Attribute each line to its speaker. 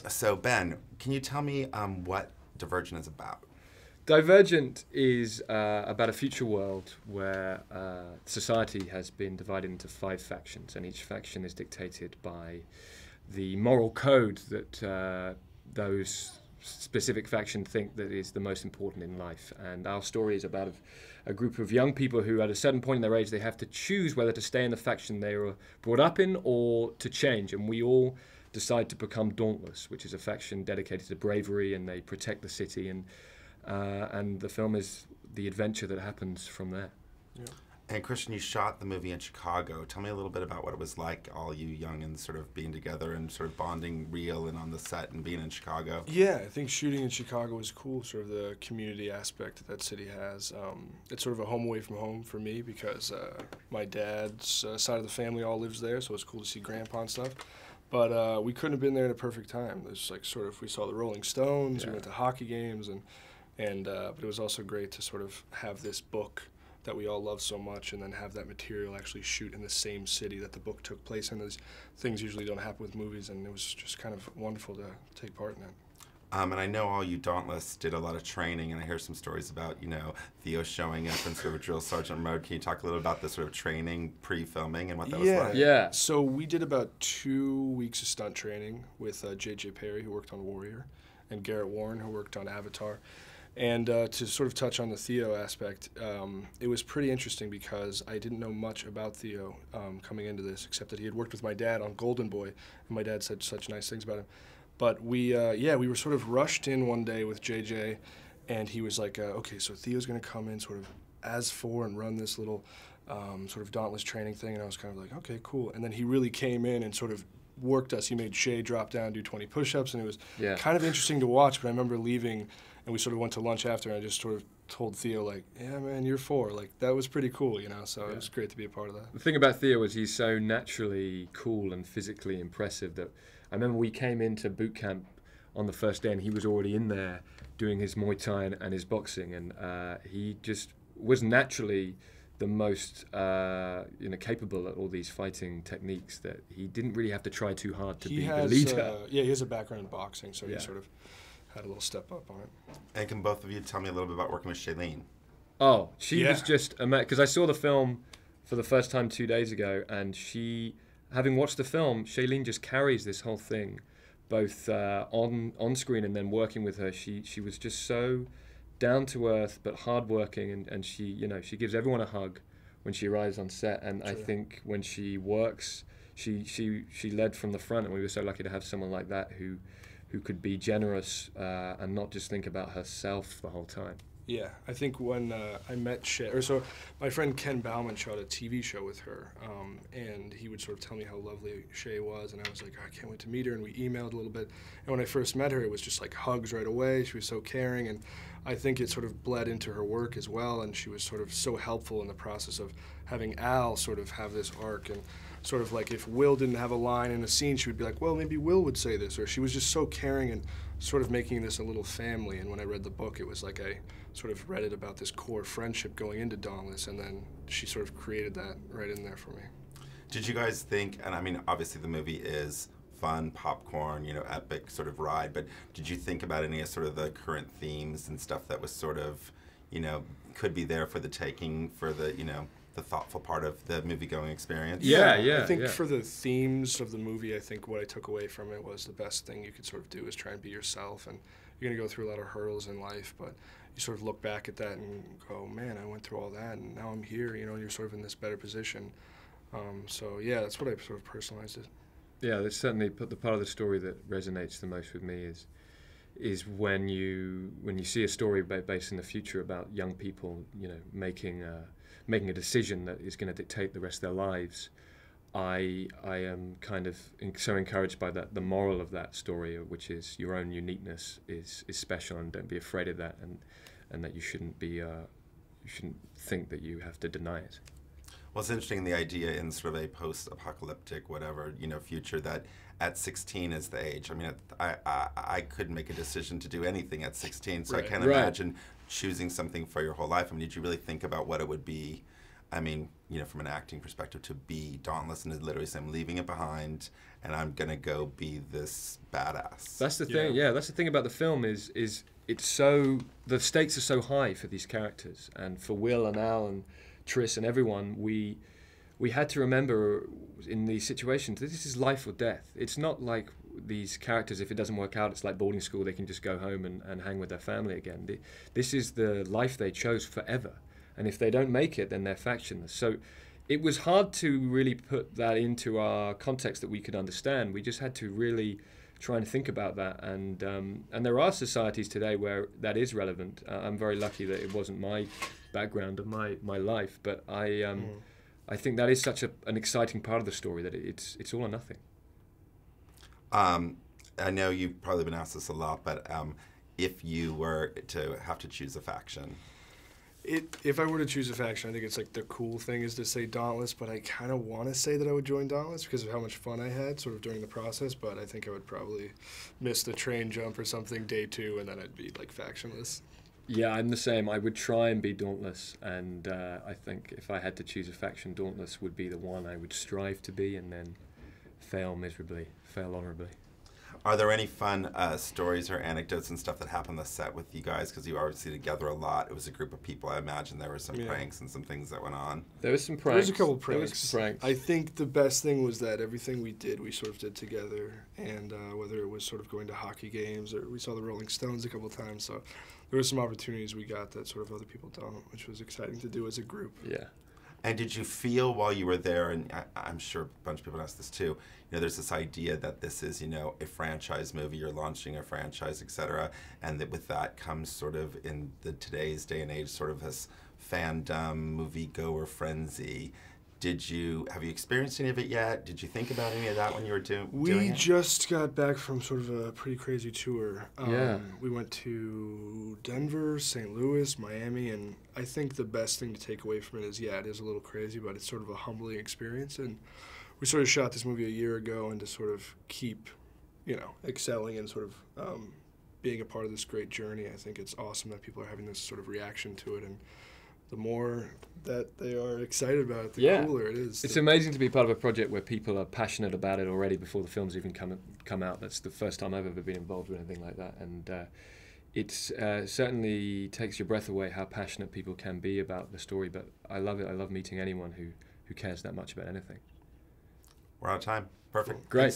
Speaker 1: So Ben, can you tell me what Divergent is about?
Speaker 2: Divergent is about a future world where society has been divided into 5 factions, and each faction is dictated by the moral code that those specific factions think that is the most important in life. And our story is about a group of young people who, at a certain point in their age, they have to choose whether to stay in the faction they were brought up in or to change. And we all decide to become Dauntless, which is a faction dedicated to bravery, and they protect the city. And the film is the adventure that happens from there.
Speaker 1: Yeah. And Christian, you shot the movie in Chicago. Tell me a little bit about what it was like, all you young and sort of being together and sort of bonding real and on the set and being in Chicago.
Speaker 3: Yeah, I think shooting in Chicago was cool, sort of the community aspect that city has. It's sort of a home away from home for me because my dad's side of the family all lives there, so it's cool to see Grandpa and stuff. But we couldn't have been there at a perfect time. There's like sort of, we saw the Rolling Stones, we went to hockey games, but it was also great to sort of have this book that we all love so much, and then have that material actually shoot in the same city that the book took place in. Those things usually don't happen with movies, and it was just kind of wonderful to take part in that.
Speaker 1: And I know all you Dauntless did a lot of training, and I hear some stories about, Theo showing up in sort of drill sergeant mode. Can you talk a little about the sort of training pre-filming and what that was like?
Speaker 2: Yeah.
Speaker 3: So we did about 2 weeks of stunt training with J.J. Perry, who worked on Warrior, and Garrett Warren, who worked on Avatar. And to sort of touch on the Theo aspect, it was pretty interesting because I didn't know much about Theo coming into this, except that he had worked with my dad on Golden Boy, and my dad said such nice things about him. But we were sort of rushed in one day with JJ, and he was like, okay, so Theo's going to come in sort of as 4 and run this little sort of Dauntless training thing, and I was kind of like, okay, cool. And then he really came in and sort of worked us. He made Shay drop down, do 20 push-ups, and it was kind of interesting to watch, but I remember leaving, and we sort of went to lunch after, and I just sort of told Theo, like, yeah, man, you're 4. Like, that was pretty cool, so it was great to be a part of that.
Speaker 2: The thing about Theo is he's so naturally cool and physically impressive that I remember we came into boot camp on the first day, and he was already in there doing his Muay Thai and his boxing, and he just was naturally the most capable at all these fighting techniques that he didn't really have to try too hard to be the leader.
Speaker 3: He has a background in boxing, so he sort of had a little step up on it.
Speaker 1: And can both of you tell me a little bit about working with Shailene?
Speaker 2: Oh, she was just amazing, because I saw the film for the first time 2 days ago, and she, having watched the film, Shailene just carries this whole thing, both on screen and then working with her. She was just so down to earth but hardworking, and she gives everyone a hug when she arrives on set. And I think when she works, she led from the front, and we were so lucky to have someone like that who could be generous and not just think about herself the whole time.
Speaker 3: Yeah, I think when I met Shay, my friend Ken Bauman shot a TV show with her, and he would sort of tell me how lovely Shay was, and I was like, oh, I can't wait to meet her, and we emailed a little bit. And when I first met her, it was just like hugs right away. She was so caring, and I think it sort of bled into her work as well, and she was sort of so helpful in the process of having Al sort of have this arc, and sort of like if Will didn't have a line in a scene, she would be like, well, maybe Will would say this, or she was just so caring and sort of making this a little family. And when I read the book, it was like I sort of read it about this core friendship going into Dauntless, and then she sort of created that right in there for me.
Speaker 1: Did you guys think, and I mean, obviously the movie is fun, popcorn, epic sort of ride, but did you think about any of sort of the current themes and stuff that was sort of, could be there for the taking, for the, the thoughtful part of the movie-going experience?
Speaker 3: I think for the themes of the movie, I think what I took away from it was the best thing you could sort of do is try and be yourself, and you're going to go through a lot of hurdles in life, but you sort of look back at that and go, man, I went through all that, and now I'm here, and you're sort of in this better position. That's what I sort of personalized it.
Speaker 2: Yeah, that's certainly the part of the story that resonates the most with me is when you see a story based in the future about young people, making a decision that is going to dictate the rest of their lives. I am kind of so encouraged by that, the moral of that story, which is your own uniqueness is special, and don't be afraid of that, and that you shouldn't think that you have to deny it.
Speaker 1: Well, it's interesting, the idea in sort of a post-apocalyptic, whatever, future, that at 16 is the age. I mean, I couldn't make a decision to do anything at 16, so I can't imagine choosing something for your whole life. I mean, did you really think about what it would be I mean, you know, from an acting perspective, to be dauntless and to literally say, I'm leaving it behind and I'm going to go be this badass.
Speaker 2: That's the thing, yeah, that's the thing about the film is it's so, the stakes are so high for these characters, and for Will and Al and Tris and everyone, we had to remember in these situations, this is life or death. It's not like these characters, if it doesn't work out, it's like boarding school, they can just go home and hang with their family again. This is the life they chose forever. And if they don't make it, then they're factionless. So it was hard to really put that into our context that we could understand. We just had to really try and think about that. And there are societies today where that is relevant. I'm very lucky that it wasn't my background of my life, but I think that is such an exciting part of the story that it's all or nothing.
Speaker 1: I know you've probably been asked this a lot, but if you were to have to choose a faction,
Speaker 3: if I were to choose a faction, I think it's like the cool thing is to say Dauntless, but I kind of want to say that I would join Dauntless because of how much fun I had sort of during the process, but I think I would probably miss the train jump or something day 2, and then I'd be like factionless.
Speaker 2: Yeah, I'm the same. I would try and be Dauntless, and I think if I had to choose a faction, Dauntless would be the one I would strive to be, and then fail miserably, fail honorably.
Speaker 1: Are there any fun stories or anecdotes and stuff that happened on the set with you guys? Because you were obviously together a lot. It was a group of people. I imagine there were some pranks and some things that went on.
Speaker 2: There was some pranks.
Speaker 3: There was a couple pranks.
Speaker 2: There was some pranks.
Speaker 3: I think the best thing was that everything we did, we sort of did together. And whether it was sort of going to hockey games or we saw the Rolling Stones a couple times. So there were some opportunities we got that sort of other people don't, which was exciting to do as a group.
Speaker 2: Yeah.
Speaker 1: And did you feel while you were there, and I'm sure a bunch of people ask this too, you know, there's this idea that this is, you know, a franchise movie, you're launching a franchise, etc., and that with that comes sort of in today's day and age sort of this fandom, movie-goer frenzy. Have you experienced any of it yet? Did you think about any of that when you were doing it?
Speaker 3: We just got back from sort of a pretty crazy tour.
Speaker 2: Yeah.
Speaker 3: We went to Denver, St. Louis, Miami, and I think the best thing to take away from it is, it is a little crazy, but it's sort of a humbling experience. And we sort of shot this movie a year ago, and to sort of keep, excelling and sort of being a part of this great journey, I think it's awesome that people are having this sort of reaction to it. And the more that they are excited about it, the cooler it is.
Speaker 2: It's amazing to be part of a project where people are passionate about it already before the film's even come out. That's the first time I've ever been involved with anything like that. And it certainly takes your breath away how passionate people can be about the story. But I love it. I love meeting anyone who cares that much about anything.
Speaker 1: We're out of time. Perfect.
Speaker 2: Great.